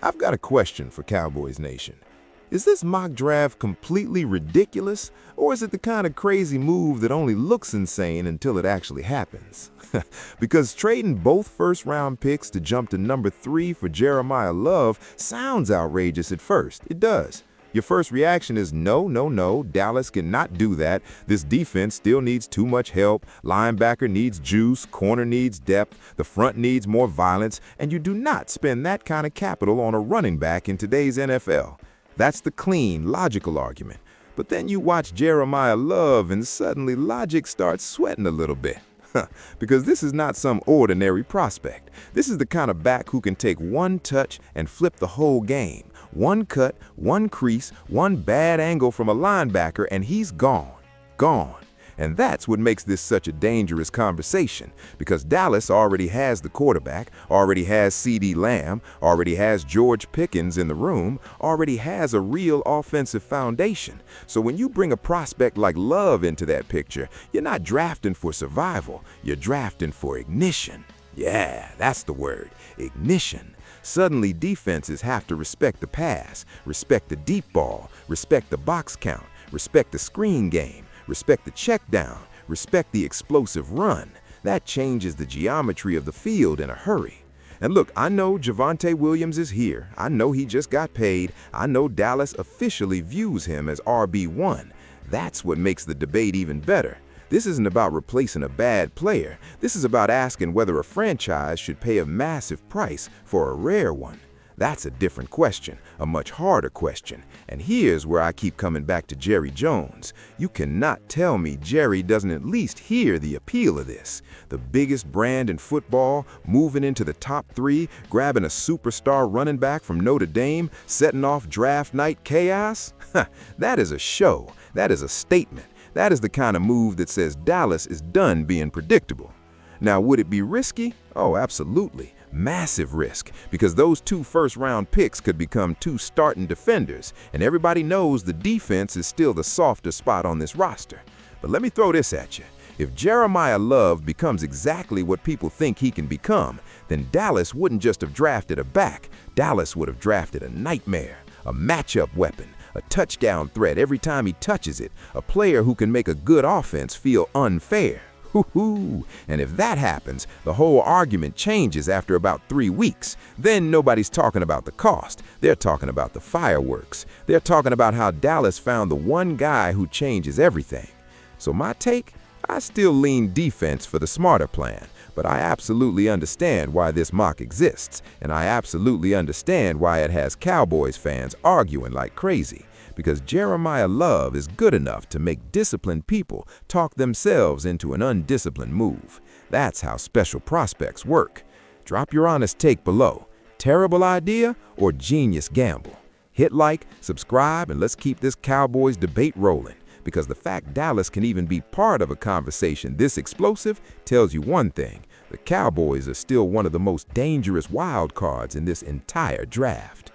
I've got a question for Cowboys Nation. Is this mock draft completely ridiculous, or is it the kind of crazy move that only looks insane until it actually happens? Because trading both first-round picks to jump to number 3 for Jeremiyah Love sounds outrageous at first. It does. Your first reaction is no, no, no, Dallas cannot do that. This defense still needs too much help. Linebacker needs juice, corner needs depth, the front needs more violence, and you do not spend that kind of capital on a running back in today's NFL. That's the clean, logical argument. But then you watch Jeremiyah Love and suddenly logic starts sweating a little bit. Because this is not some ordinary prospect. This is the kind of back who can take one touch and flip the whole game. One cut, one crease, one bad angle from a linebacker, and he's gone. Gone. And that's what makes this such a dangerous conversation, because Dallas already has the quarterback, already has CeeDee Lamb, already has George Pickens in the room, already has a real offensive foundation. So when you bring a prospect like Love into that picture, you're not drafting for survival, you're drafting for ignition. Yeah, that's the word, ignition. Suddenly defenses have to respect the pass, respect the deep ball, respect the box count, respect the screen game, respect the check down, respect the explosive run. That changes the geometry of the field in a hurry. And look, I know Javonte Williams is here. I know he just got paid. I know Dallas officially views him as RB1. That's what makes the debate even better. This isn't about replacing a bad player. This is about asking whether a franchise should pay a massive price for a rare one. That's a different question, a much harder question. And here's where I keep coming back to Jerry Jones. You cannot tell me Jerry doesn't at least hear the appeal of this. The biggest brand in football, moving into the top 3, grabbing a superstar running back from Notre Dame, setting off draft night chaos? That is a show. That is a statement. That is the kind of move that says Dallas is done being predictable. Now, would it be risky? Oh, absolutely. Massive risk, because those 2 first-round picks could become 2 starting defenders, and everybody knows the defense is still the softer spot on this roster. But let me throw this at you. If Jeremiyah Love becomes exactly what people think he can become, then Dallas wouldn't just have drafted a back. Dallas would have drafted a nightmare, a matchup weapon, a touchdown threat every time he touches it, a player who can make a good offense feel unfair. Hoo-hoo. And if that happens, the whole argument changes after about 3 weeks. Then nobody's talking about the cost. They're talking about the fireworks. They're talking about how Dallas found the one guy who changes everything. So my take? I still lean defense for the smarter plan. But I absolutely understand why this mock exists. And I absolutely understand why it has Cowboys fans arguing like crazy. Because Jeremiyah Love is good enough to make disciplined people talk themselves into an undisciplined move. That's how special prospects work. Drop your honest take below. Terrible idea or genius gamble? Hit like, subscribe, and let's keep this Cowboys debate rolling. Because the fact Dallas can even be part of a conversation this explosive tells you one thing: the Cowboys are still one of the most dangerous wild cards in this entire draft.